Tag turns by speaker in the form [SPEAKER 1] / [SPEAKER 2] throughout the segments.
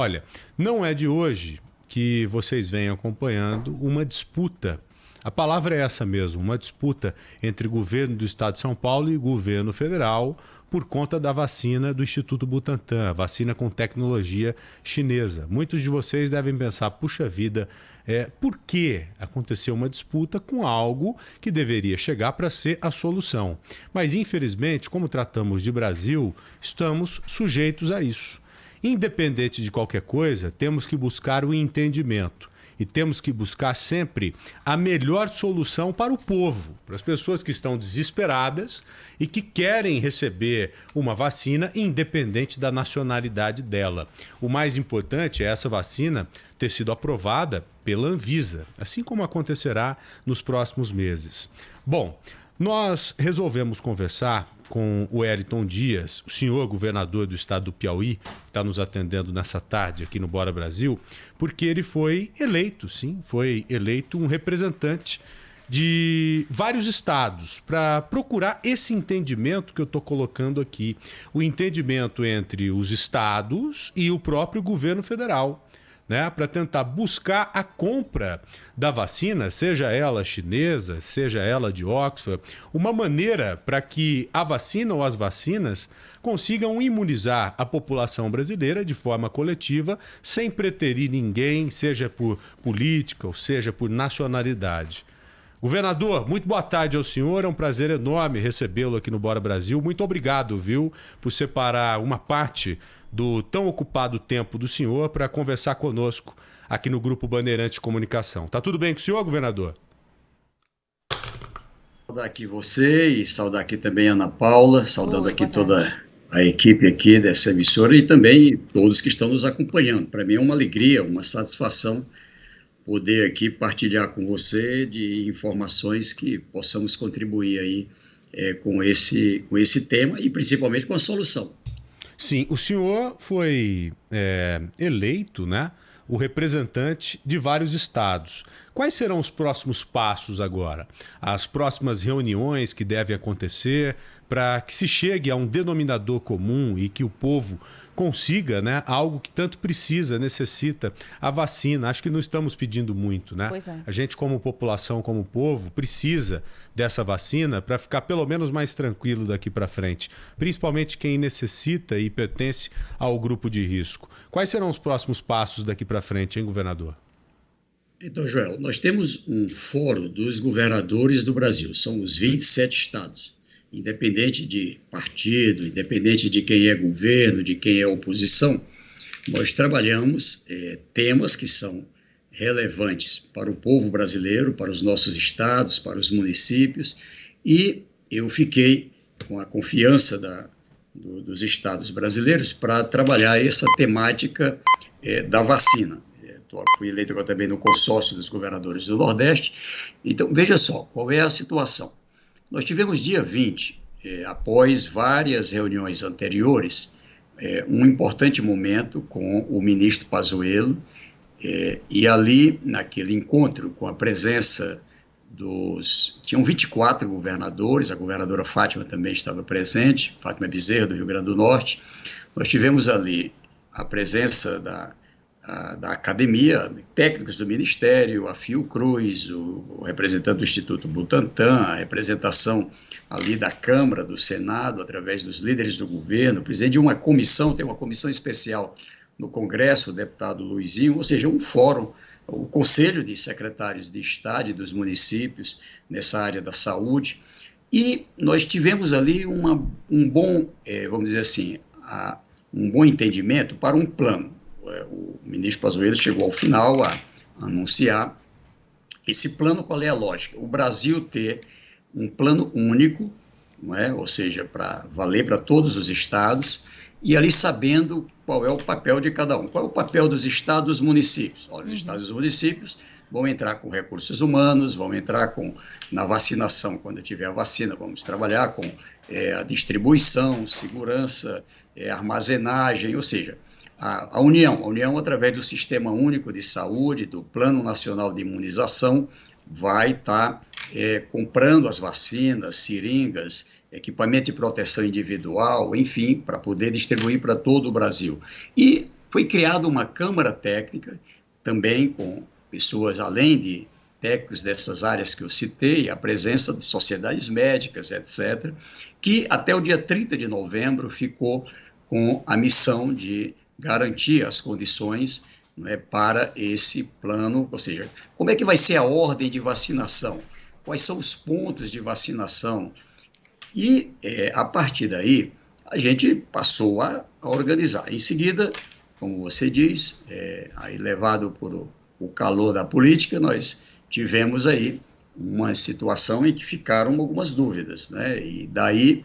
[SPEAKER 1] Olha, não é de hoje que vocês vêm acompanhando uma disputa. A palavra é essa mesmo, uma disputa entre o governo do estado de São Paulo e o governo federal por conta da vacina do Instituto Butantan, a vacina com tecnologia chinesa. Muitos de vocês devem pensar, puxa vida, por que aconteceu uma disputa com algo que deveria chegar para ser a solução? Mas, infelizmente, como tratamos de Brasil, estamos sujeitos a isso. Independente de qualquer coisa, temos que buscar o entendimento e temos que buscar sempre a melhor solução para o povo, para as pessoas que estão desesperadas e que querem receber uma vacina independente da nacionalidade dela. O mais importante é essa vacina ter sido aprovada pela Anvisa, assim como acontecerá nos próximos meses. Bom, nós resolvemos conversar com o Wellington Dias, o senhor governador do estado do Piauí, que está nos atendendo nessa tarde aqui no Bora Brasil, porque ele foi eleito, sim, foi eleito um representante de vários estados para procurar esse entendimento que eu estou colocando aqui, o entendimento entre os estados e o próprio governo federal, né, para tentar buscar a compra da vacina, seja ela chinesa, seja ela de Oxford, uma maneira para que a vacina ou as vacinas consigam imunizar a população brasileira de forma coletiva, sem preterir ninguém, seja por política ou seja por nacionalidade. Governador, muito boa tarde ao senhor, é um prazer enorme recebê-lo aqui no Bora Brasil. Muito obrigado, viu, por separar uma parte do tão ocupado tempo do senhor para conversar conosco aqui no Grupo Bandeirante de Comunicação. Tá tudo bem com o senhor, governador?
[SPEAKER 2] Saudar aqui você e saudar aqui também a Ana Paula, saudando
[SPEAKER 3] Oi,
[SPEAKER 2] aqui
[SPEAKER 3] boa tarde.
[SPEAKER 2] toda a equipe aqui dessa emissora e também todos que estão nos acompanhando. Para mim é uma alegria, uma satisfação poder aqui partilhar com você de informações que possamos contribuir aí com esse tema e principalmente com a solução.
[SPEAKER 1] Sim, o senhor foi eleito, né, o representante de vários estados. Quais serão os próximos passos agora? As próximas reuniões que devem acontecer para que se chegue a um denominador comum e que o povo consiga, né, algo que tanto precisa, necessita, a vacina. Acho que não estamos pedindo muito, né?
[SPEAKER 3] Pois é.
[SPEAKER 1] A gente, como população, como povo, precisa dessa vacina para ficar pelo menos mais tranquilo daqui para frente, principalmente quem necessita e pertence ao grupo de risco. Quais serão os próximos passos daqui para frente, hein, governador?
[SPEAKER 2] Então, Joel, nós temos um fórum dos governadores do Brasil, são os 27 estados. Independente de partido, independente de quem é governo, de quem é oposição, nós trabalhamos temas que são relevantes para o povo brasileiro, para os nossos estados, para os municípios, e eu fiquei com a confiança dos estados brasileiros para trabalhar essa temática da vacina. Fui eleito agora também no consórcio dos governadores do Nordeste. Então, veja só, qual é a situação. Nós tivemos dia 20, após várias reuniões anteriores, um importante momento com o ministro Pazuello, e ali, naquele encontro, com a presença tinham 24 governadores, a governadora Fátima também estava presente, Fátima Bezerra, do Rio Grande do Norte. Nós tivemos ali a presença da academia, técnicos do Ministério, a Fiocruz, o representante do Instituto Butantan, a representação ali da Câmara, do Senado, através dos líderes do governo, o presidente de uma comissão, tem uma comissão especial no Congresso, o deputado Luizinho, ou seja, um fórum, o Conselho de Secretários de Estado e dos municípios nessa área da saúde, e nós tivemos ali um bom, vamos dizer assim, um bom entendimento para um plano. O ministro Pazuello chegou ao final a anunciar esse plano. Qual é a lógica? O Brasil ter um plano único, não é? Ou seja, para valer para todos os estados, e ali sabendo qual é o papel de cada um. Qual é o papel dos estados e dos municípios? Olha, os estados e os municípios vão entrar com recursos humanos, vão entrar na vacinação, quando tiver a vacina, vamos trabalhar com a distribuição, segurança, armazenagem, ou seja, a União, através do Sistema Único de Saúde, do Plano Nacional de Imunização, vai estar comprando as vacinas, seringas, equipamento de proteção individual, enfim, para poder distribuir para todo o Brasil. E Foi criada uma Câmara Técnica, também com pessoas, além de técnicos dessas áreas que eu citei, a presença de sociedades médicas, etc., que até o dia 30 de novembro ficou com a missão de garantir as condições, né, para esse plano, ou seja, como é que vai ser a ordem de vacinação, quais são os pontos de vacinação, e a partir daí a gente passou a organizar. Em seguida, como você diz, aí levado por o calor da política, nós tivemos aí uma situação em que ficaram algumas dúvidas, né? E daí,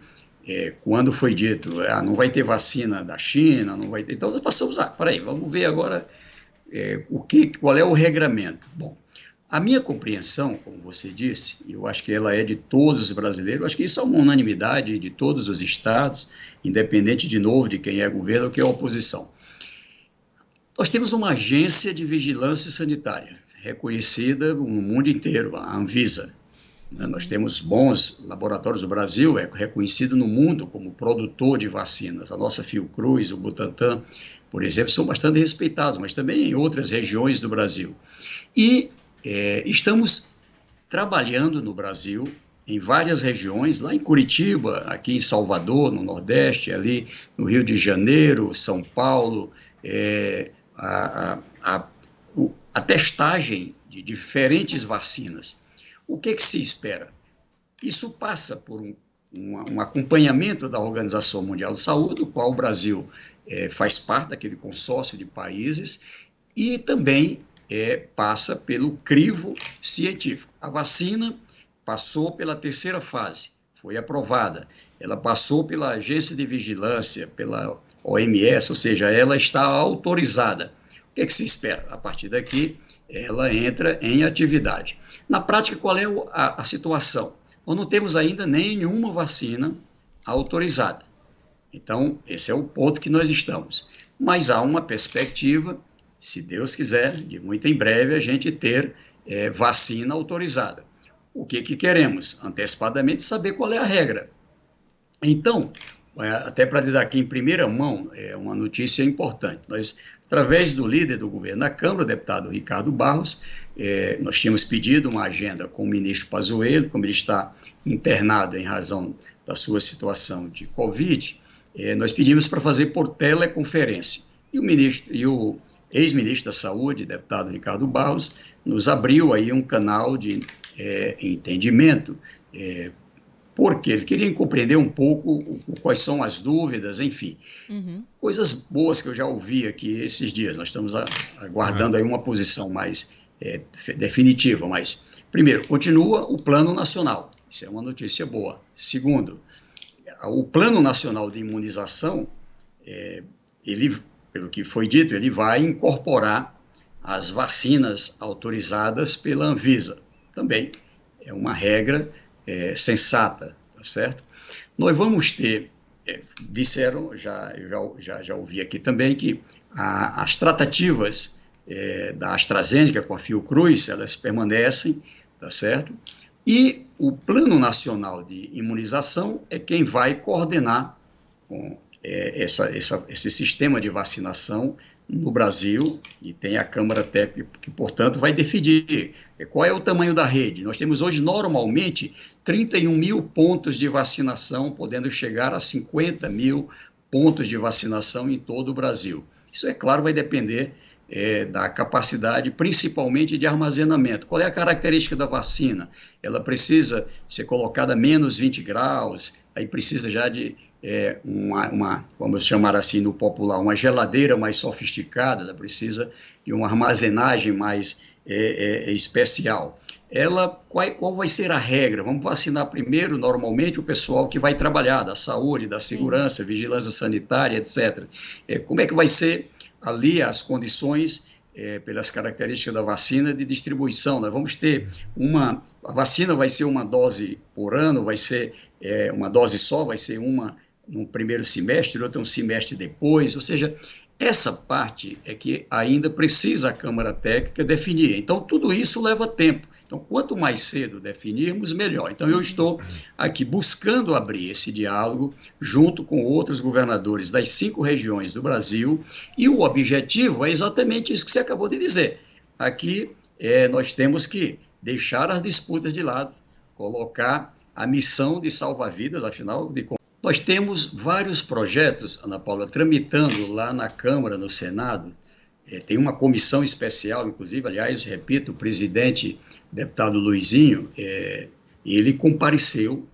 [SPEAKER 2] quando foi dito, não vai ter vacina da China, não vai ter, então nós passamos peraí, vamos ver agora qual é o regramento. Bom, a minha compreensão, como você disse, e eu acho que ela é de todos os brasileiros, eu acho que isso é uma unanimidade de todos os estados, independente, de novo, de quem é governo ou quem é oposição. Nós temos uma agência de vigilância sanitária, reconhecida no mundo inteiro, a Anvisa. Nós temos bons laboratórios. O Brasil é reconhecido no mundo como produtor de vacinas. A nossa Fiocruz, o Butantan, por exemplo, são bastante respeitados, mas também em outras regiões do Brasil. E estamos trabalhando no Brasil, em várias regiões, lá em Curitiba, aqui em Salvador, no Nordeste, ali no Rio de Janeiro, São Paulo, a testagem de diferentes vacinas. O que se espera? Isso passa por um acompanhamento da Organização Mundial de Saúde, do qual o Brasil faz parte daquele consórcio de países, e também passa pelo crivo científico. A vacina passou pela terceira fase, foi aprovada. Ela passou pela Agência de Vigilância, pela OMS, ou seja, ela está autorizada. O que se espera? A partir daqui, ela entra em atividade. Na prática, qual é a situação? Nós não temos ainda nenhuma vacina autorizada. Então, esse é o ponto que nós estamos. Mas há uma perspectiva, se Deus quiser, de muito em breve a gente ter vacina autorizada. O que queremos? Antecipadamente saber qual é a regra. Então, até para lhe dar aqui em primeira mão, uma notícia importante. Nós, através do líder do governo da Câmara, o deputado Ricardo Barros, nós tínhamos pedido uma agenda com o ministro Pazuello, como ele está internado em razão da sua situação de Covid, nós pedimos para fazer por teleconferência. E o ex-ministro da Saúde, deputado Ricardo Barros, nos abriu aí um canal de entendimento, porque ele queria compreender um pouco quais são as dúvidas, enfim. Coisas boas que eu já ouvi aqui esses dias. Nós estamos aguardando aí uma posição mais definitiva, mas, primeiro, continua o Plano Nacional. Isso é uma notícia boa. Segundo, o Plano Nacional de Imunização, ele, pelo que foi dito, ele vai incorporar as vacinas autorizadas pela Anvisa. Também é uma regra sensata, tá certo? Nós vamos ter, disseram, já ouvi aqui também, que as tratativas da AstraZeneca com a Fiocruz, elas permanecem, tá certo? E o Plano Nacional de Imunização é quem vai coordenar com esse sistema de vacinação no Brasil, e tem a Câmara Técnica que, portanto, vai definir qual é o tamanho da rede. Nós temos hoje, normalmente, 31 mil pontos de vacinação, podendo chegar a 50 mil pontos de vacinação em todo o Brasil. Isso, é claro, vai depender da capacidade, principalmente de armazenamento. Qual é a característica da vacina? Ela precisa ser colocada a menos 20 graus, aí precisa já de vamos chamar assim no popular, uma geladeira mais sofisticada, ela precisa de uma armazenagem mais especial. Qual vai ser a regra? Vamos vacinar primeiro, normalmente, o pessoal que vai trabalhar, da saúde, da segurança, vigilância sanitária, etc. Como é que vai ser ali as condições, pelas características da vacina, de distribuição? Nós vamos ter a vacina vai ser uma dose por ano, vai ser uma dose só, vai ser uma no primeiro semestre, outra um semestre depois, ou seja, essa parte é que ainda precisa a Câmara Técnica definir. Então, tudo isso leva tempo. Então, quanto mais cedo definirmos, melhor. Então, eu estou aqui buscando abrir esse diálogo junto com outros governadores das 5 regiões do Brasil, e o objetivo é exatamente isso que você acabou de dizer. Aqui, nós temos que deixar as disputas de lado, colocar a missão de salvar vidas, afinal de contas. Nós temos vários projetos, Ana Paula, tramitando lá na Câmara, no Senado. Tem uma comissão especial, inclusive, aliás, repito, o presidente, o deputado Luizinho, ele compareceu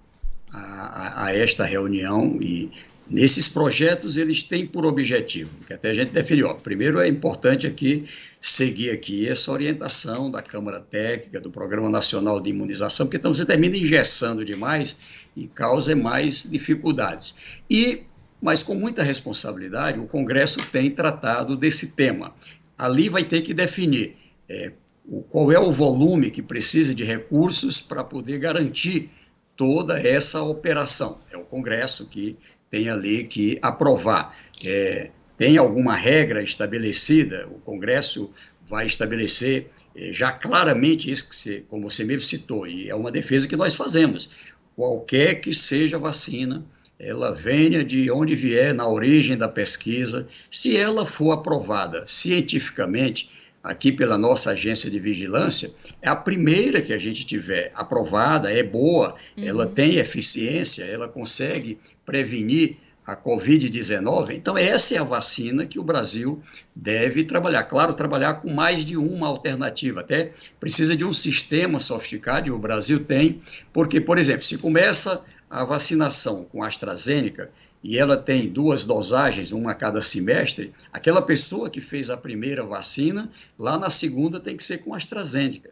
[SPEAKER 2] a esta reunião, e nesses projetos eles têm por objetivo, que até a gente definiu, primeiro é importante aqui seguir aqui essa orientação da Câmara Técnica, do Programa Nacional de Imunização, porque então você termina engessando demais e causa mais dificuldades. Mas com muita responsabilidade, o Congresso tem tratado desse tema. Ali vai ter que definir qual é o volume que precisa de recursos para poder garantir toda essa operação. É o Congresso que tem ali que aprovar. Tem alguma regra estabelecida, o Congresso vai estabelecer já claramente isso, como você mesmo citou, e é uma defesa que nós fazemos. Qualquer que seja a vacina, ela venha de onde vier, na origem da pesquisa, se ela for aprovada cientificamente, aqui pela nossa agência de vigilância, é a primeira que a gente tiver aprovada, é boa, ela tem eficiência, ela consegue prevenir a Covid-19, então essa é a vacina que o Brasil deve trabalhar. Claro, trabalhar com mais de uma alternativa, até precisa de um sistema sofisticado, e o Brasil tem, porque, por exemplo, se começa a vacinação com AstraZeneca, e ela tem 2 dosagens, uma a cada semestre, aquela pessoa que fez a primeira vacina, lá na segunda tem que ser com AstraZeneca.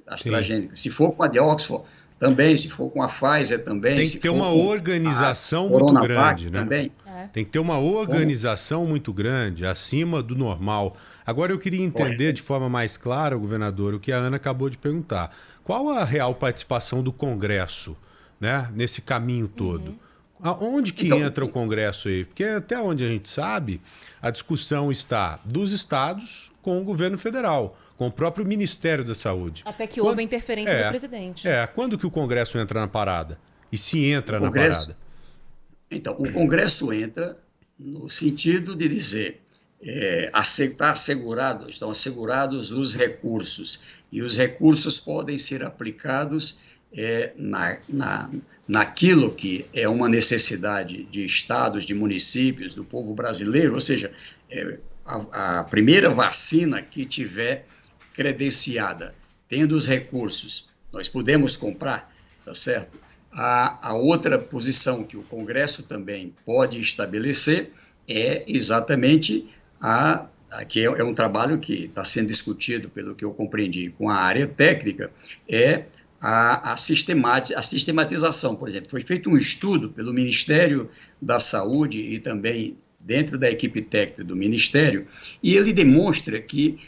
[SPEAKER 2] Se for com a de Oxford, também, se for com a Pfizer também.
[SPEAKER 1] Tem que ter uma organização muito grande, né?
[SPEAKER 2] Também.
[SPEAKER 1] Tem que ter uma organização muito grande, acima do normal. Agora eu queria entender de forma mais clara, governador, o que a Ana acabou de perguntar. Qual a real participação do Congresso, né, nesse caminho todo? Onde que entra o Congresso aí? Porque até onde a gente sabe, a discussão está dos estados com o governo federal, com o próprio Ministério da Saúde.
[SPEAKER 3] Até que houve a interferência do presidente.
[SPEAKER 1] Quando que o Congresso entra na parada? E se entra na parada?
[SPEAKER 2] Então, o Congresso entra no sentido de dizer, estão assegurados os recursos, e os recursos podem ser aplicados naquilo que é uma necessidade de estados, de municípios, do povo brasileiro, ou seja, a primeira vacina que tiver credenciada, tendo os recursos, nós podemos comprar, tá certo? A outra posição que o Congresso também pode estabelecer é exatamente que é um trabalho que está sendo discutido, pelo que eu compreendi, com a área técnica, a sistematização. Por exemplo, foi feito um estudo pelo Ministério da Saúde e também dentro da equipe técnica do Ministério, e ele demonstra que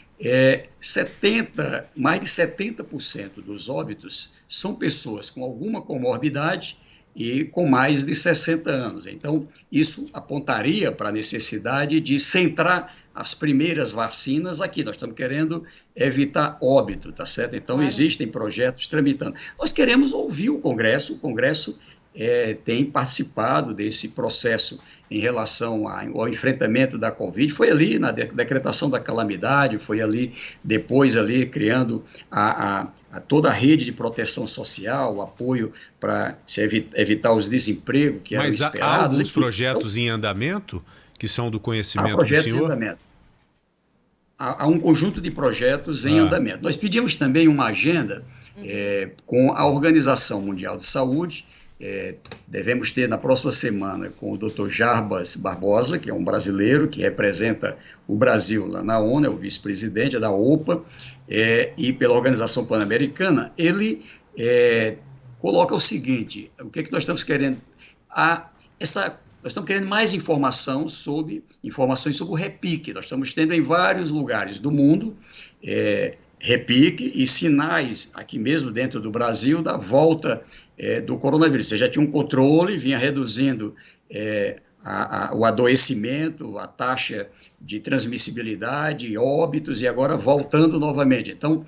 [SPEAKER 2] mais de 70% dos óbitos são pessoas com alguma comorbidade e com mais de 60 anos. Então, isso apontaria para a necessidade de centrar as primeiras vacinas aqui. Nós estamos querendo evitar óbito, tá certo? Então, existem projetos tramitando. Nós queremos ouvir o Congresso tem participado desse processo em relação ao enfrentamento da Covid, foi ali na decretação da calamidade, foi ali depois criando toda a rede de proteção social, o apoio para evitar os desempregos que eram esperados.
[SPEAKER 1] Mas há alguns projetos em andamento que são do conhecimento do senhor? Há projetos em andamento.
[SPEAKER 2] Há um conjunto de projetos em andamento. Nós pedimos também uma agenda com a Organização Mundial de Saúde. Devemos ter na próxima semana com o Dr. Jarbas Barbosa, que é um brasileiro que representa o Brasil lá na ONU, é o vice-presidente da OPA, e pela Organização Pan-Americana. Ele coloca o seguinte: o que é que nós estamos querendo? Nós estamos querendo mais informações sobre o repique. Nós estamos tendo em vários lugares do mundo repique e sinais aqui mesmo dentro do Brasil da volta do coronavírus. Você já tinha um controle, vinha reduzindo o adoecimento, a taxa de transmissibilidade, óbitos, e agora voltando novamente. Então,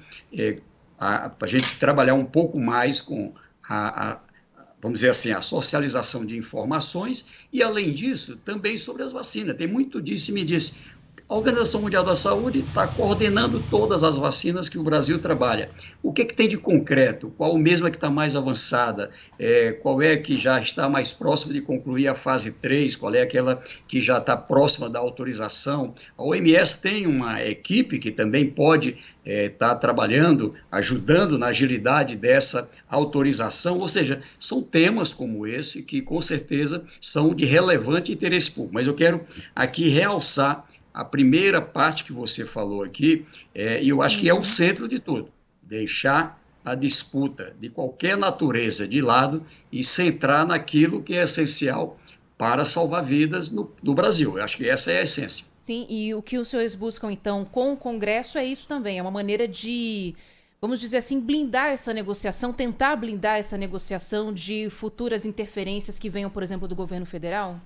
[SPEAKER 2] a gente trabalhar um pouco mais com vamos dizer assim, a socialização de informações e, além disso, também sobre as vacinas. Tem muito disso e me disse, a Organização Mundial da Saúde está coordenando todas as vacinas que o Brasil trabalha. O que tem de concreto? Qual mesmo é que está mais avançada? Qual é que já está mais próxima de concluir a fase 3? Qual é aquela que já está próxima da autorização? A OMS tem uma equipe que também pode estar trabalhando, ajudando na agilidade dessa autorização. Ou seja, são temas como esse que, com certeza, são de relevante interesse público. Mas eu quero aqui realçar a primeira parte que você falou aqui, e eu acho que é o centro de tudo, deixar a disputa de qualquer natureza de lado e centrar naquilo que é essencial para salvar vidas no Brasil. Eu acho que essa é a essência.
[SPEAKER 3] Sim, e o que os senhores buscam, então, com o Congresso é isso também, é uma maneira de, vamos dizer assim, blindar essa negociação, tentar blindar essa negociação de futuras interferências que venham, por exemplo, do governo federal?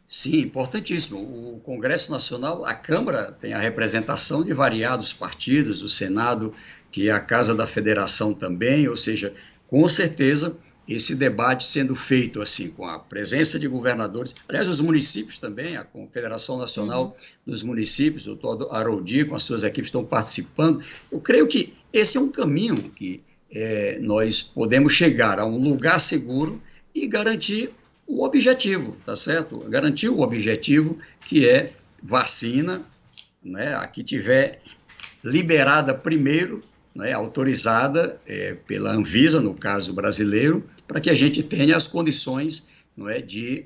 [SPEAKER 2] Sim, importantíssimo. O Congresso Nacional, a Câmara tem a representação de variados partidos, o Senado, que é a Casa da Federação também, ou seja, com certeza esse debate sendo feito assim, com a presença de governadores, aliás, os municípios também, a Confederação Nacional dos Municípios, o doutor Haroldi, com as suas equipes estão participando. Eu creio que esse é um caminho que nós podemos chegar a um lugar seguro e garantir o objetivo, tá certo? Garantir o objetivo que é vacina, né, a que tiver liberada primeiro, né, autorizada pela Anvisa, no caso brasileiro, para que a gente tenha as condições, não é, de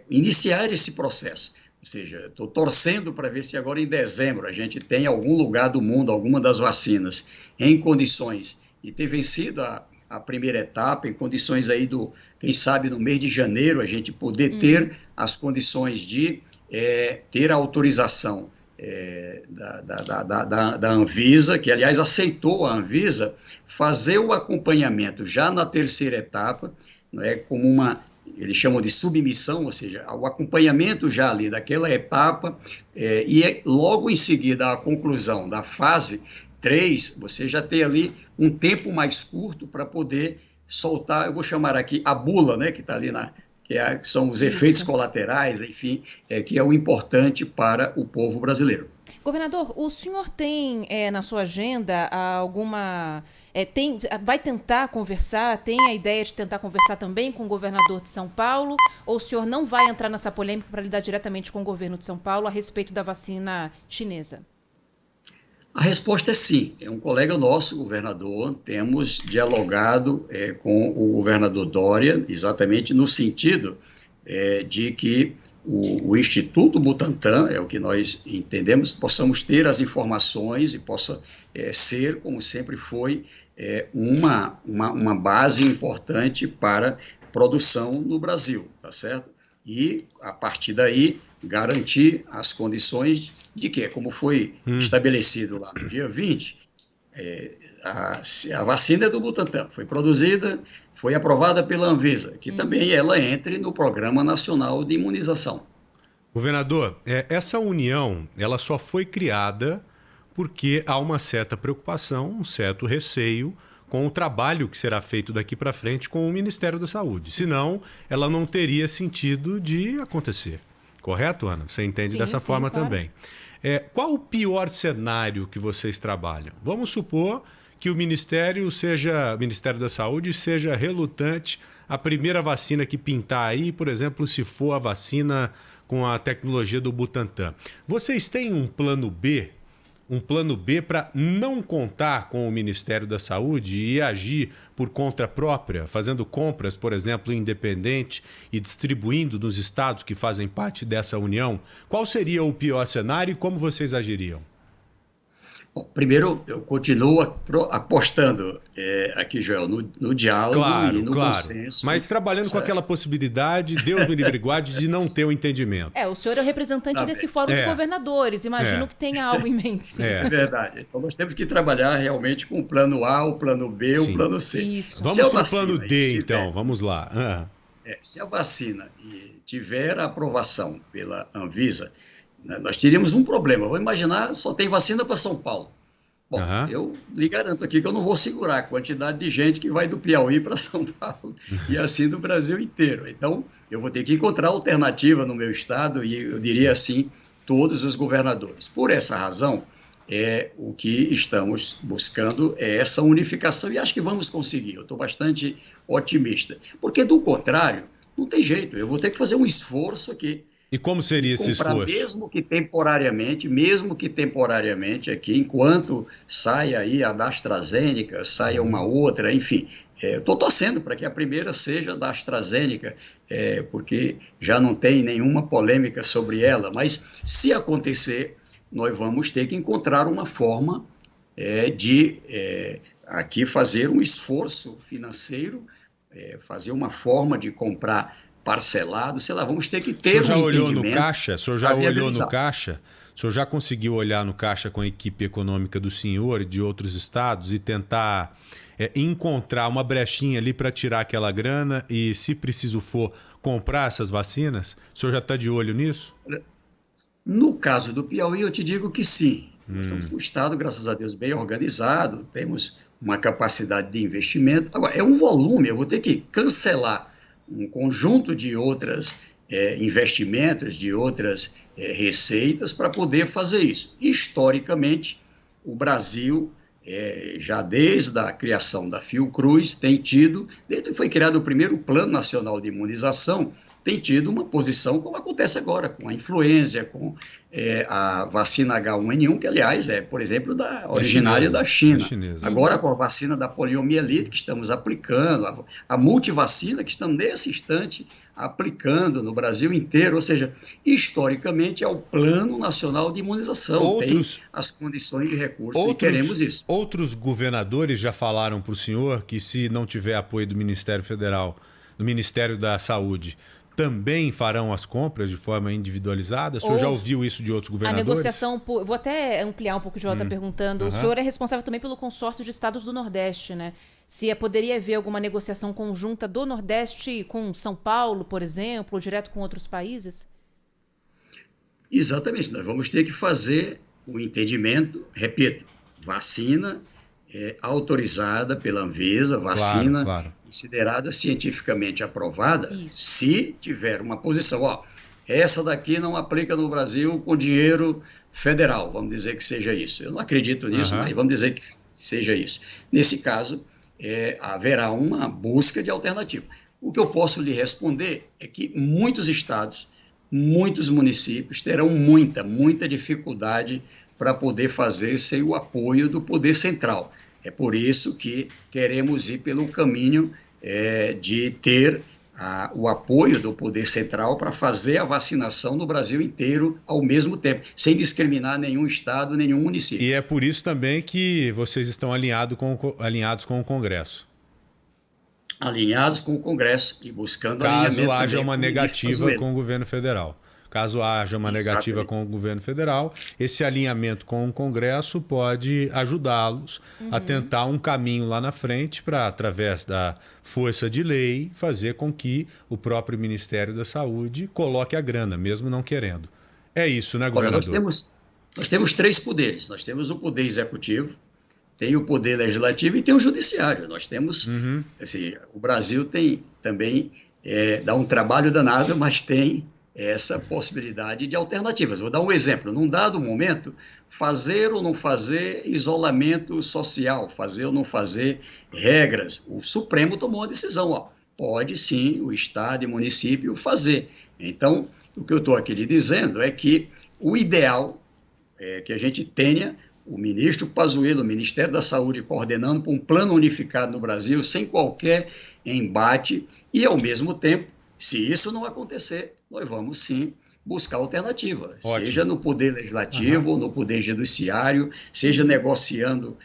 [SPEAKER 2] iniciar esse processo. Ou seja, estou torcendo para ver se agora em dezembro a gente tem algum lugar do mundo, alguma das vacinas, em condições de ter vencido a primeira etapa, em condições aí quem sabe no mês de janeiro, a gente poder ter as condições de ter a autorização da Anvisa, que aliás aceitou a Anvisa fazer o acompanhamento já na terceira etapa, não é, como eles chamam de submissão, ou seja, o acompanhamento já ali daquela etapa, e logo em seguida a conclusão da fase 3, você já tem ali um tempo mais curto para poder soltar, eu vou chamar aqui a bula, né, que está ali que são os efeitos colaterais, enfim, que é o importante para o povo brasileiro.
[SPEAKER 3] Governador, o senhor tem na sua agenda alguma... vai tentar conversar, tem a ideia de tentar conversar também com o governador de São Paulo, ou o senhor não vai entrar nessa polêmica para lidar diretamente com o governo de São Paulo a respeito da vacina chinesa?
[SPEAKER 2] A resposta é sim. É um colega nosso, governador, temos dialogado com o governador Dória, exatamente no sentido de que o Instituto Butantan, é o que nós entendemos, possamos ter as informações e possa ser, como sempre foi, uma base importante para produção no Brasil, tá certo? E, a partir daí, garantir as condições de que, como foi estabelecido lá no dia 20, a vacina é do Butantan, foi produzida, foi aprovada pela Anvisa, que também ela entre no Programa Nacional de Imunização.
[SPEAKER 1] Governador, essa união ela só foi criada porque há uma certa preocupação, um certo receio com o trabalho que será feito daqui para frente com o Ministério da Saúde. Senão, ela não teria sentido de acontecer. Correto, Ana? Você entende dessa forma claro. Também. Qual o pior cenário que vocês trabalham? Vamos supor que o Ministério da Saúde seja relutante à primeira vacina que pintar aí, por exemplo, se for a vacina com a tecnologia do Butantan. Vocês têm um plano B? Um plano B para não contar com o Ministério da Saúde e agir por conta própria, fazendo compras, por exemplo, independente e distribuindo nos estados que fazem parte dessa união? Qual seria o pior cenário e como vocês agiriam?
[SPEAKER 2] Bom, primeiro, eu continuo apostando aqui, Joel, no diálogo e no bom senso.
[SPEAKER 1] Mas trabalhando com aquela possibilidade, Deus me livre e guarde, de não ter o entendimento.
[SPEAKER 3] O senhor é o representante desse fórum de governadores, imagino que tenha algo em mente. Sim.
[SPEAKER 2] É verdade. Então nós temos que trabalhar realmente com o plano A, o plano B, o plano C.
[SPEAKER 3] Isso.
[SPEAKER 1] Vamos para o plano D, então, vamos lá.
[SPEAKER 2] Se a vacina tiver a aprovação pela Anvisa, nós teríamos um problema. Vamos imaginar, só tem vacina para São Paulo. Bom,
[SPEAKER 1] Aham.
[SPEAKER 2] eu lhe garanto aqui que eu não vou segurar a quantidade de gente que vai do Piauí para São Paulo e assim do Brasil inteiro. Então, eu vou ter que encontrar alternativa no meu estado e eu diria assim, todos os governadores. Por essa razão, o que estamos buscando é essa unificação e acho que vamos conseguir. Eu estou bastante otimista, porque do contrário, não tem jeito. Eu vou ter que fazer um esforço aqui
[SPEAKER 1] E como
[SPEAKER 2] e
[SPEAKER 1] seria esse
[SPEAKER 2] comprar,
[SPEAKER 1] esforço?
[SPEAKER 2] mesmo que temporariamente aqui, enquanto saia aí a da AstraZeneca, saia uma outra, enfim. Eu estou torcendo para que a primeira seja da AstraZeneca, porque já não tem nenhuma polêmica sobre ela, mas se acontecer, nós vamos ter que encontrar uma forma de aqui fazer um esforço financeiro, fazer uma forma de comprar parcelado, sei lá, vamos ter que
[SPEAKER 1] O senhor
[SPEAKER 2] ter um
[SPEAKER 1] já olhou no
[SPEAKER 2] entendimento
[SPEAKER 1] caixa? O senhor já
[SPEAKER 2] para
[SPEAKER 1] olhou no
[SPEAKER 2] viabilizar.
[SPEAKER 1] caixa? O senhor já conseguiu olhar no caixa com a equipe econômica do senhor e de outros estados e tentar encontrar uma brechinha ali para tirar aquela grana e, se preciso for, comprar essas vacinas? O senhor já está de olho nisso?
[SPEAKER 2] No caso do Piauí, eu te digo que sim. Nós estamos com o Estado, graças a Deus, bem organizado, temos uma capacidade de investimento. Agora, é um volume, eu vou ter que cancelar um conjunto de outras investimentos, de outras receitas para poder fazer isso. Historicamente, o Brasil, já desde a criação da Fiocruz, tem tido, desde que foi criado o primeiro Plano Nacional de Imunização, tem tido uma posição como acontece agora, com a influenza, com a vacina H1N1, que, aliás, por exemplo, originária da
[SPEAKER 1] É
[SPEAKER 2] China.
[SPEAKER 1] chinesa.
[SPEAKER 2] Agora, com a vacina da poliomielite, que estamos aplicando, a multivacina, que estamos nesse instante aplicando no Brasil inteiro, ou seja, historicamente é o Plano Nacional de Imunização, tem
[SPEAKER 1] Outros,
[SPEAKER 2] as condições de recurso e
[SPEAKER 1] outros,
[SPEAKER 2] queremos isso.
[SPEAKER 1] outros governadores já falaram para o senhor que, se não tiver apoio do Ministério Federal, do Ministério da Saúde, também farão as compras de forma individualizada? O senhor já
[SPEAKER 3] Ou
[SPEAKER 1] ouviu isso de outros
[SPEAKER 3] a
[SPEAKER 1] governadores?
[SPEAKER 3] negociação, vou até ampliar um pouco o que o Joel está perguntando. O
[SPEAKER 1] Aham.
[SPEAKER 3] senhor é responsável também pelo consórcio de estados do Nordeste, né? Se poderia haver alguma negociação conjunta do Nordeste com São Paulo, por exemplo, ou direto com outros países?
[SPEAKER 2] Exatamente, nós vamos ter que fazer o entendimento, repito, vacina autorizada pela Anvisa,
[SPEAKER 1] Claro,
[SPEAKER 2] vacina
[SPEAKER 1] claro.
[SPEAKER 2] considerada cientificamente aprovada,
[SPEAKER 3] Isso.
[SPEAKER 2] se tiver uma posição, essa daqui não aplica no Brasil com dinheiro federal, vamos dizer que seja isso. Eu não acredito nisso,
[SPEAKER 1] Aham.
[SPEAKER 2] mas vamos dizer que seja isso. Nesse caso, haverá uma busca de alternativa. O que eu posso lhe responder é que muitos estados, muitos municípios terão muita dificuldade para poder fazer sem o apoio do poder central. É por isso que queremos ir pelo caminho de ter o apoio do poder central para fazer a vacinação no Brasil inteiro ao mesmo tempo, sem discriminar nenhum estado, nenhum município.
[SPEAKER 1] E é por isso também que vocês estão alinhados com o Congresso.
[SPEAKER 2] Alinhados com o Congresso e buscando
[SPEAKER 1] Caso
[SPEAKER 2] alinhamento
[SPEAKER 1] haja
[SPEAKER 2] também
[SPEAKER 1] uma
[SPEAKER 2] com o ministro
[SPEAKER 1] negativa
[SPEAKER 2] Pazuello.
[SPEAKER 1] com o governo federal. Caso haja uma negativa
[SPEAKER 2] Exatamente.
[SPEAKER 1] com o governo federal, esse alinhamento com o Congresso pode ajudá-los a tentar um caminho lá na frente para, através da força de lei, fazer com que o próprio Ministério da Saúde coloque a grana, mesmo não querendo. É isso, né,
[SPEAKER 2] Olha,
[SPEAKER 1] governador?
[SPEAKER 2] nós temos três poderes. Nós temos o poder executivo, tem o poder legislativo e tem o judiciário. Nós temos, assim, o Brasil tem também, dá um trabalho danado, mas tem essa possibilidade de alternativas. Vou dar um exemplo. Num dado momento, fazer ou não fazer isolamento social, fazer ou não fazer regras. O Supremo tomou a decisão, pode sim o Estado e o município fazer. Então, o que eu estou aqui lhe dizendo é que o ideal é que a gente tenha o ministro Pazuello, o Ministério da Saúde, coordenando para um plano unificado no Brasil, sem qualquer embate, e, ao mesmo tempo, se isso não acontecer, nós vamos sim buscar alternativa,
[SPEAKER 1] Ótimo.
[SPEAKER 2] seja no poder legislativo, ou no poder judiciário, seja negociando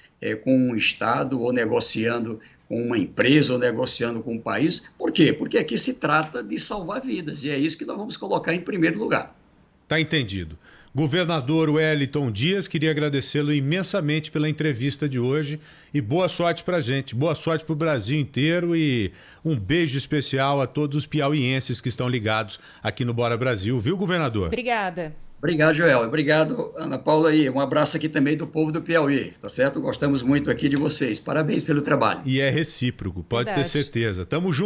[SPEAKER 2] com um Estado, ou negociando com uma empresa, ou negociando com um país. Por quê? Porque aqui se trata de salvar vidas, e é isso que nós vamos colocar em primeiro lugar.
[SPEAKER 1] Tá entendido. Governador Wellington Dias, queria agradecê-lo imensamente pela entrevista de hoje e boa sorte pra gente, boa sorte pro Brasil inteiro e um beijo especial a todos os piauienses que estão ligados aqui no Bora Brasil, viu, governador?
[SPEAKER 3] Obrigada.
[SPEAKER 2] Obrigado, Joel. Obrigado, Ana Paula. E um abraço aqui também do povo do Piauí, tá certo? Gostamos muito aqui de vocês. Parabéns pelo trabalho.
[SPEAKER 1] E é recíproco, pode ter
[SPEAKER 3] Verdade.
[SPEAKER 1] certeza. Tamo junto.